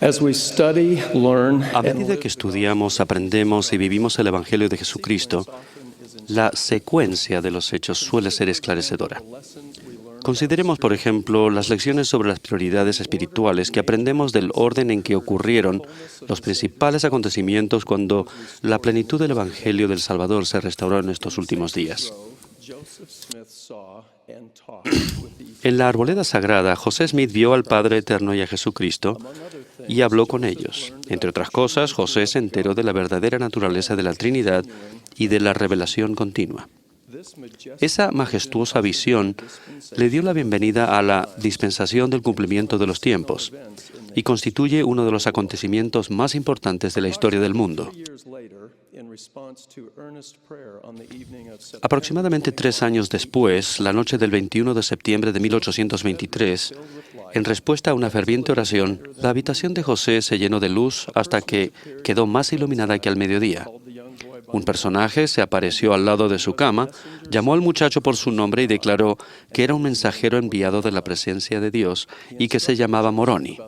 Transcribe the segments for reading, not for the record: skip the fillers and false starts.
As we study, learn, A and medida que estudiamos, aprendemos y vivimos el Evangelio de Jesucristo, la secuencia de los hechos suele ser esclarecedora. Consideremos, por ejemplo, las lecciones sobre las prioridades espirituales que aprendemos del orden en que ocurrieron los principales acontecimientos cuando la plenitud del Evangelio del Salvador se restauró en estos últimos días. En la arboleda sagrada, José Smith vio al Padre Eterno y a Jesucristo y habló con ellos. Entre otras cosas, José se enteró de la verdadera naturaleza de la Trinidad y de la revelación continua. Esa majestuosa visión le dio la bienvenida a la dispensación del cumplimiento de los tiempos y constituye uno de los acontecimientos más importantes de la historia del mundo. Aproximadamente 3 años después, la noche del 21 de septiembre de 1823, en respuesta a una ferviente oración, la habitación de José se llenó de luz hasta que quedó más iluminada que al mediodía. Un personaje se apareció al lado de su cama, llamó al muchacho por su nombre y declaró que era un mensajero enviado de la presencia de Dios y que se llamaba Moroni.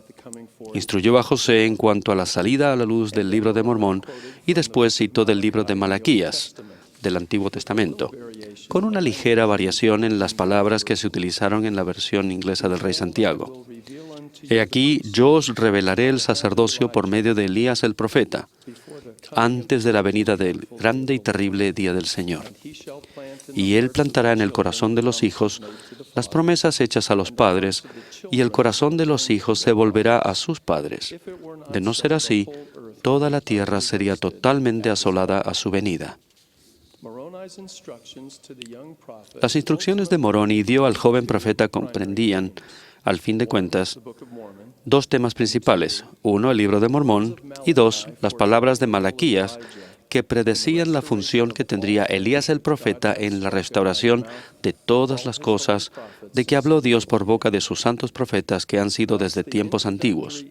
Instruyó a José en cuanto a la salida a la luz del libro de Mormón y después citó del libro de Malaquías, del Antiguo Testamento, con una ligera variación en las palabras que se utilizaron en la versión inglesa del Rey Santiago. He aquí, yo os revelaré el sacerdocio por medio de Elías el profeta, antes de la venida del grande y terrible día del Señor. Y él plantará en el corazón de los hijos las promesas hechas a los padres, y el corazón de los hijos se volverá a sus padres. De no ser así, toda la tierra sería totalmente asolada a su venida. Las instrucciones de Moroni dio al joven profeta comprendían, al fin de cuentas, 2 temas principales. 1, el libro de Mormón, y 2, las palabras de Malaquías, que predecían la función que tendría Elías el profeta en la restauración de todas las cosas de que habló Dios por boca de sus santos profetas que han sido desde tiempos antiguos.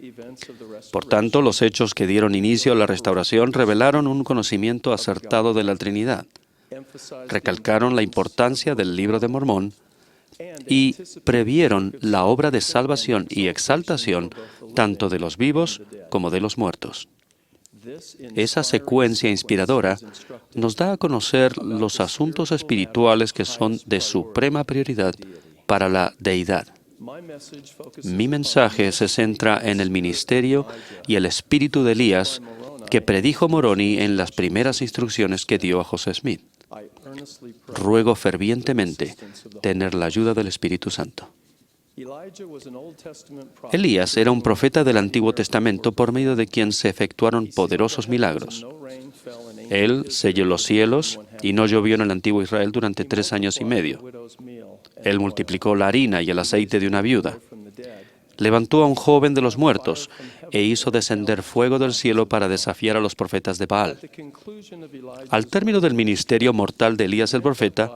Por tanto, los hechos que dieron inicio a la restauración revelaron un conocimiento acertado de la Trinidad. Recalcaron la importancia del libro de Mormón y previeron la obra de salvación y exaltación tanto de los vivos como de los muertos. Esa secuencia inspiradora nos da a conocer los asuntos espirituales que son de suprema prioridad para la deidad. Mi mensaje se centra en el ministerio y el espíritu de Elías que predijo Moroni en las primeras instrucciones que dio a José Smith. Ruego fervientemente tener la ayuda del Espíritu Santo. Elías era un profeta del Antiguo Testamento por medio de quien se efectuaron poderosos milagros. Él selló los cielos y no llovió en el antiguo Israel durante 3 años y medio. Él multiplicó la harina y el aceite de una viuda. Levantó a un joven de los muertos e hizo descender fuego del cielo para desafiar a los profetas de Baal. Al término del ministerio mortal de Elías el profeta,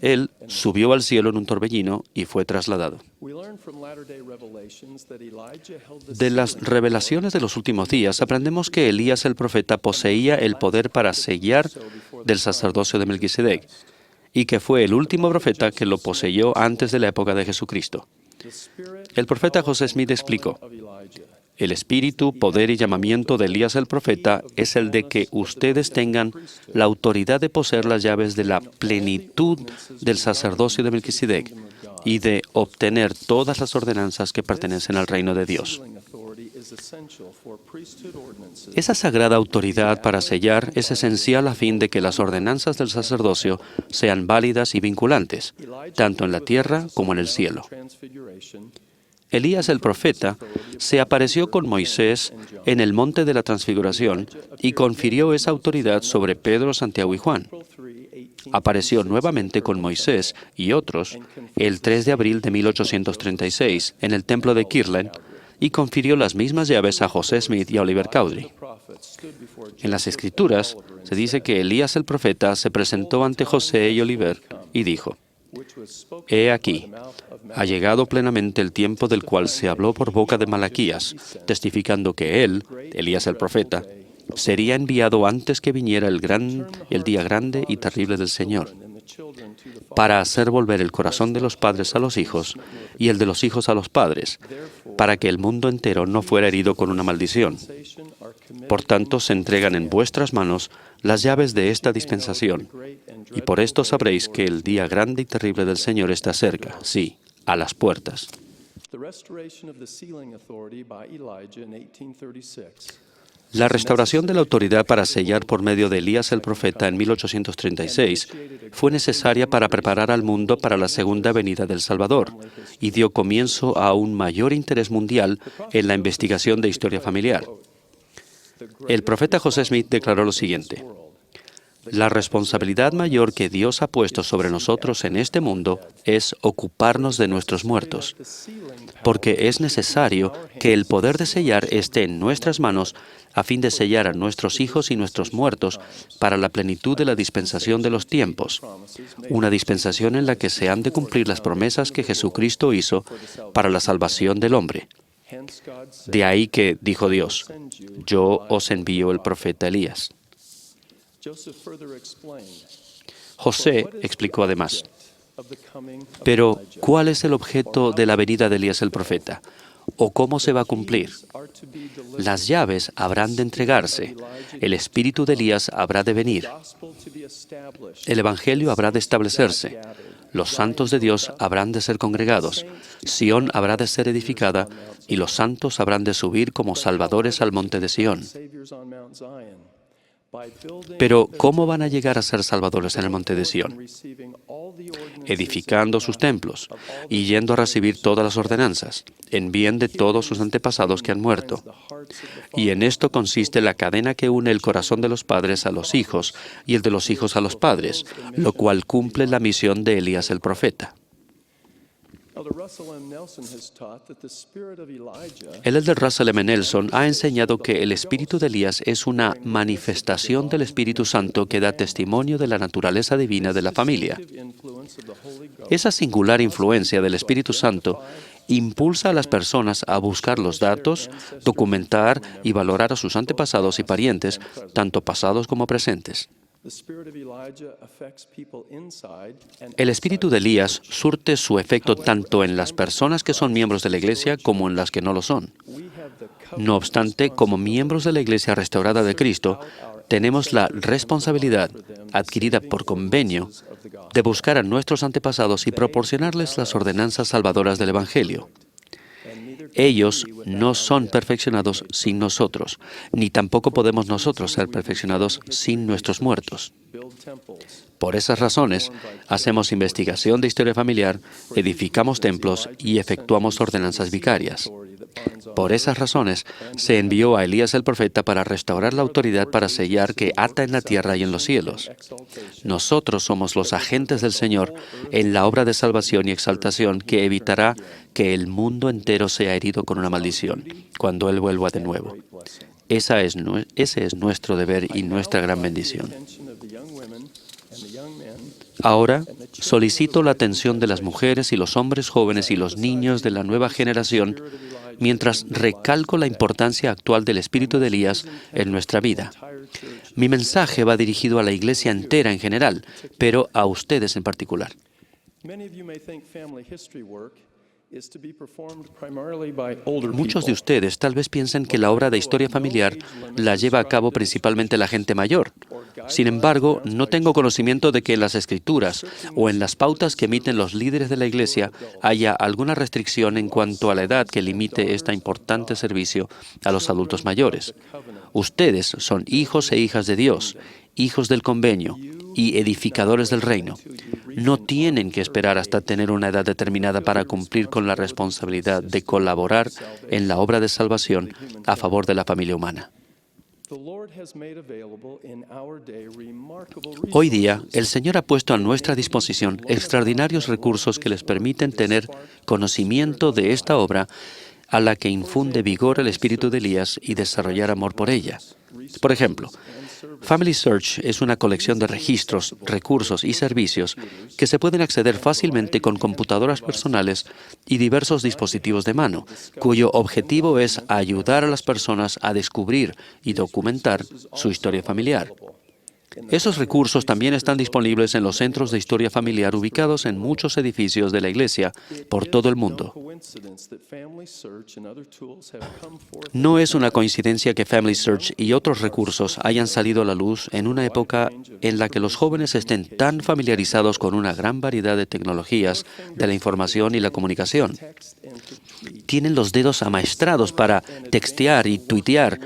él subió al cielo en un torbellino y fue trasladado. De las revelaciones de los últimos días, aprendemos que Elías el profeta poseía el poder para sellar del sacerdocio de Melquisedec y que fue el último profeta que lo poseyó antes de la época de Jesucristo. El profeta José Smith explicó: el espíritu, poder y llamamiento de Elías el profeta es el de que ustedes tengan la autoridad de poseer las llaves de la plenitud del sacerdocio de Melquisedec y de obtener todas las ordenanzas que pertenecen al reino de Dios. Esa sagrada autoridad para sellar es esencial a fin de que las ordenanzas del sacerdocio sean válidas y vinculantes, tanto en la tierra como en el cielo. Elías el profeta se apareció con Moisés en el monte de la Transfiguración y confirió esa autoridad sobre Pedro, Santiago y Juan. Apareció nuevamente con Moisés y otros el 3 de abril de 1836 en el templo de Kirtland y confirió las mismas llaves a José Smith y a Oliver Cowdery. En las Escrituras se dice que Elías el profeta se presentó ante José y Oliver y dijo: He aquí, ha llegado plenamente el tiempo del cual se habló por boca de Malaquías, testificando que él, Elías el profeta, sería enviado antes que viniera el día grande y terrible del Señor. para hacer volver el corazón de los padres a los hijos y el de los hijos a los padres, para que el mundo entero no fuera herido con una maldición. Por tanto, se entregan en vuestras manos las llaves de esta dispensación, y por esto sabréis que el día grande y terrible del Señor está cerca, sí, a las puertas. La restauración de la autoridad para sellar por medio de Elías el profeta en 1836 fue necesaria para preparar al mundo para la segunda venida del Salvador y dio comienzo a un mayor interés mundial en la investigación de historia familiar. El profeta José Smith declaró lo siguiente: la responsabilidad mayor que Dios ha puesto sobre nosotros en este mundo es ocuparnos de nuestros muertos, porque es necesario que el poder de sellar esté en nuestras manos a fin de sellar a nuestros hijos y nuestros muertos para la plenitud de la dispensación de los tiempos, una dispensación en la que se han de cumplir las promesas que Jesucristo hizo para la salvación del hombre. De ahí que, dijo Dios, yo os envío el profeta Elías. José explicó además, pero ¿cuál es el objeto de la venida de Elías el profeta? ¿O cómo se va a cumplir? Las llaves habrán de entregarse, el espíritu de Elías habrá de venir, el evangelio habrá de establecerse, los santos de Dios habrán de ser congregados, Sión habrá de ser edificada y los santos habrán de subir como salvadores al monte de Sión. Pero, ¿cómo van a llegar a ser salvadores en el monte de Sión? Edificando sus templos y yendo a recibir todas las ordenanzas, en bien de todos sus antepasados que han muerto. Y en esto consiste la cadena que une el corazón de los padres a los hijos y el de los hijos a los padres, lo cual cumple la misión de Elías el profeta. El elder Russell M. Nelson ha enseñado que el espíritu de Elías es una manifestación del Espíritu Santo que da testimonio de la naturaleza divina de la familia. Esa singular influencia del Espíritu Santo impulsa a las personas a buscar los datos, documentar y valorar a sus antepasados y parientes, tanto pasados como presentes. El espíritu de Elías surte su efecto tanto en las personas que son miembros de la Iglesia como en las que no lo son. No obstante, como miembros de la Iglesia restaurada de Cristo, tenemos la responsabilidad, adquirida por convenio, de buscar a nuestros antepasados y proporcionarles las ordenanzas salvadoras del Evangelio. Ellos no son perfeccionados sin nosotros, ni tampoco podemos nosotros ser perfeccionados sin nuestros muertos. Por esas razones, hacemos investigación de historia familiar, edificamos templos y efectuamos ordenanzas vicarias. Por esas razones, se envió a Elías el profeta para restaurar la autoridad para sellar que ata en la tierra y en los cielos. Nosotros somos los agentes del Señor en la obra de salvación y exaltación que evitará que el mundo entero sea herido con una maldición cuando Él vuelva de nuevo. Ese es nuestro deber y nuestra gran bendición. Ahora, solicito la atención de las mujeres y los hombres jóvenes y los niños de la nueva generación mientras recalco la importancia actual del espíritu de Elías en nuestra vida. Mi mensaje va dirigido a la iglesia entera en general, pero a ustedes en particular. Muchos de ustedes tal vez piensen que la obra de historia familiar la lleva a cabo principalmente la gente mayor. Sin embargo, no tengo conocimiento de que en las Escrituras o en las pautas que emiten los líderes de la Iglesia haya alguna restricción en cuanto a la edad que limite este importante servicio a los adultos mayores. Ustedes son hijos e hijas de Dios, hijos del convenio y edificadores del reino. No tienen que esperar hasta tener una edad determinada para cumplir con la responsabilidad de colaborar en la obra de salvación a favor de la familia humana. Hoy día, el Señor ha puesto a nuestra disposición extraordinarios recursos que les permiten tener conocimiento de esta obra a la que infunde vigor el espíritu de Elías y desarrollar amor por ella. Por ejemplo, Family Search es una colección de registros, recursos y servicios que se pueden acceder fácilmente con computadoras personales y diversos dispositivos de mano, cuyo objetivo es ayudar a las personas a descubrir y documentar su historia familiar. Esos recursos también están disponibles en los centros de historia familiar ubicados en muchos edificios de la Iglesia por todo el mundo. No es una coincidencia que Family Search y otros recursos hayan salido a la luz en una época en la que los jóvenes estén tan familiarizados con una gran variedad de tecnologías de la información y la comunicación. Tienen los dedos amaestrados para textear y tuitear,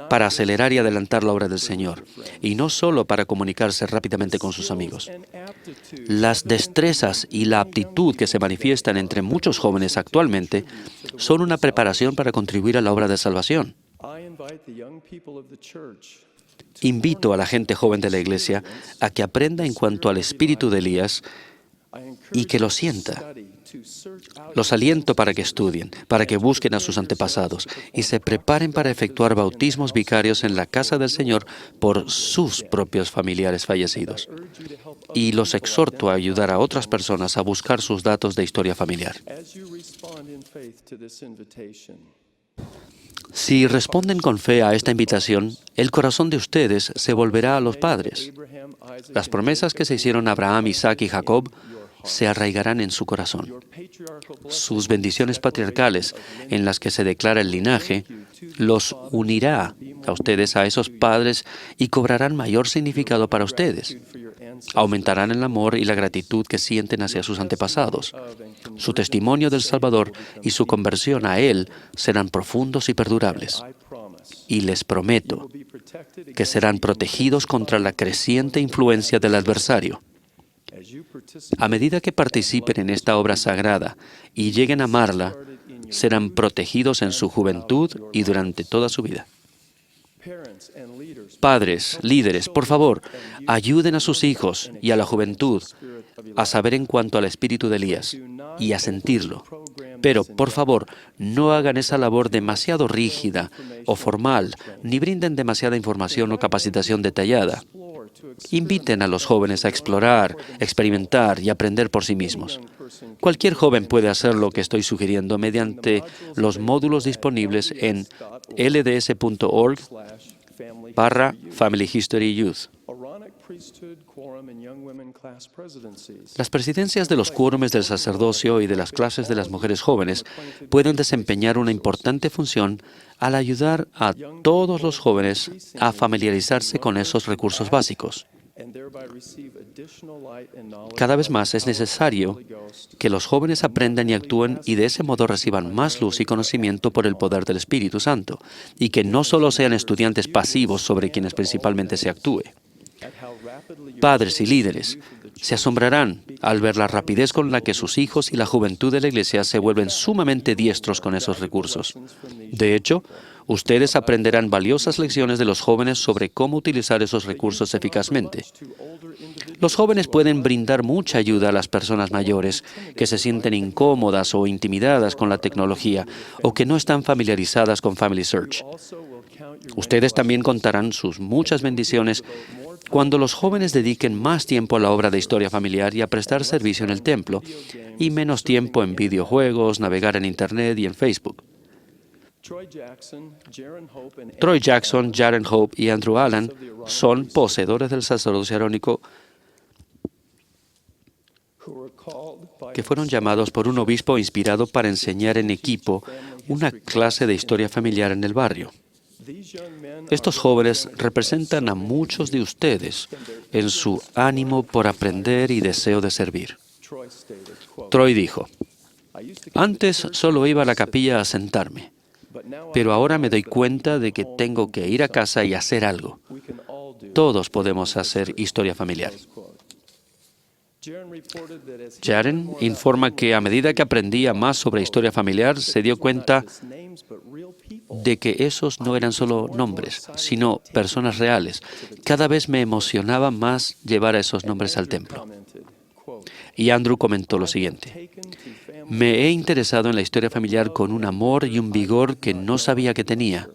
para acelerar y adelantar la obra del Señor, y no solo para comunicarse rápidamente con sus amigos. Las destrezas y la aptitud que se manifiestan entre muchos jóvenes actualmente son una preparación para contribuir a la obra de salvación. Invito a la gente joven de la Iglesia a que aprenda en cuanto al espíritu de Elías y que lo sienta. Los aliento para que estudien, para que busquen a sus antepasados y se preparen para efectuar bautismos vicarios en la casa del Señor por sus propios familiares fallecidos. Y los exhorto a ayudar a otras personas a buscar sus datos de historia familiar. Si responden con fe a esta invitación, el corazón de ustedes se volverá a los padres. Las promesas que se hicieron a Abraham, Isaac y Jacob se arraigarán en su corazón. Sus bendiciones patriarcales, en las que se declara el linaje, los unirá a ustedes a esos padres y cobrarán mayor significado para ustedes. Aumentarán el amor y la gratitud que sienten hacia sus antepasados. Su testimonio del Salvador y su conversión a Él serán profundos y perdurables. Y les prometo que serán protegidos contra la creciente influencia del adversario. A medida que participen en esta obra sagrada y lleguen a amarla, serán protegidos en su juventud y durante toda su vida. Padres, líderes, por favor, ayuden a sus hijos y a la juventud a saber en cuanto al espíritu de Elías y a sentirlo. Pero, por favor, no hagan esa labor demasiado rígida o formal, ni brinden demasiada información o capacitación detallada. Inviten a los jóvenes a explorar, experimentar y aprender por sí mismos. Cualquier joven puede hacer lo que estoy sugiriendo mediante los módulos disponibles en lds.org/Family History Youth. Las presidencias de los quórumes del sacerdocio y de las clases de las mujeres jóvenes pueden desempeñar una importante función al ayudar a todos los jóvenes a familiarizarse con esos recursos básicos. Cada vez más es necesario que los jóvenes aprendan y actúen y de ese modo reciban más luz y conocimiento por el poder del Espíritu Santo, y que no solo sean estudiantes pasivos sobre quienes principalmente se actúe. Padres y líderes se asombrarán al ver la rapidez con la que sus hijos y la juventud de la Iglesia se vuelven sumamente diestros con esos recursos. De hecho, ustedes aprenderán valiosas lecciones de los jóvenes sobre cómo utilizar esos recursos eficazmente. Los jóvenes pueden brindar mucha ayuda a las personas mayores que se sienten incómodas o intimidadas con la tecnología o que no están familiarizadas con Family Search. Ustedes también contarán sus muchas bendiciones cuando los jóvenes dediquen más tiempo a la obra de historia familiar y a prestar servicio en el templo, y menos tiempo en videojuegos, navegar en Internet y en Facebook. Troy Jackson, Jaren Hope y Andrew Allen son poseedores del sacerdocio arónico que fueron llamados por un obispo inspirado para enseñar en equipo una clase de historia familiar en el barrio. Estos jóvenes representan a muchos de ustedes en su ánimo por aprender y deseo de servir. Troy dijo, «Antes solo iba a la capilla a sentarme, pero ahora me doy cuenta de que tengo que ir a casa y hacer algo. Todos podemos hacer historia familiar». Jaren informa que a medida que aprendía más sobre historia familiar, se dio cuenta de que esos no eran solo nombres, sino personas reales. Cada vez me emocionaba más llevar a esos nombres al templo. Y Andrew comentó lo siguiente: «Me he interesado en la historia familiar con un amor y un vigor que no sabía que tenía.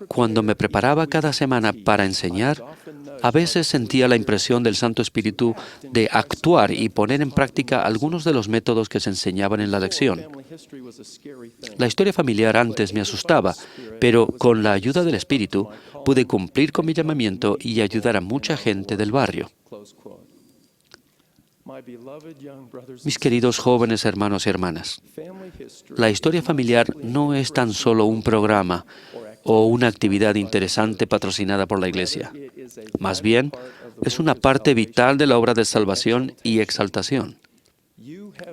Cuando me preparaba cada semana para enseñar, a veces sentía la impresión del Santo Espíritu de actuar y poner en práctica algunos de los métodos que se enseñaban en la lección. La historia familiar antes me asustaba, pero con la ayuda del Espíritu pude cumplir con mi llamamiento y ayudar a mucha gente del barrio. Mis queridos jóvenes hermanos y hermanas, la historia familiar no es tan solo un programa o una actividad interesante patrocinada por la Iglesia. Más bien, es una parte vital de la obra de salvación y exaltación.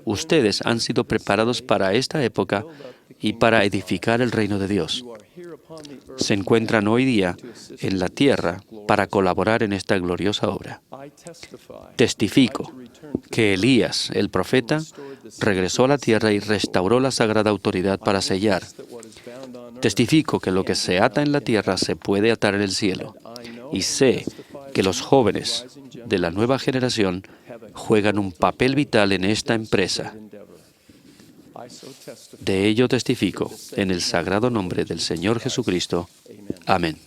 Ustedes han sido preparados para esta época y para edificar el reino de Dios. Se encuentran hoy día en la tierra para colaborar en esta gloriosa obra. Testifico que Elías, el profeta, regresó a la tierra y restauró la sagrada autoridad para sellar. Testifico que lo que se ata en la tierra se puede atar en el cielo. Y sé que los jóvenes de la nueva generación juegan un papel vital en esta empresa. De ello testifico en el sagrado nombre del Señor Jesucristo. Amén.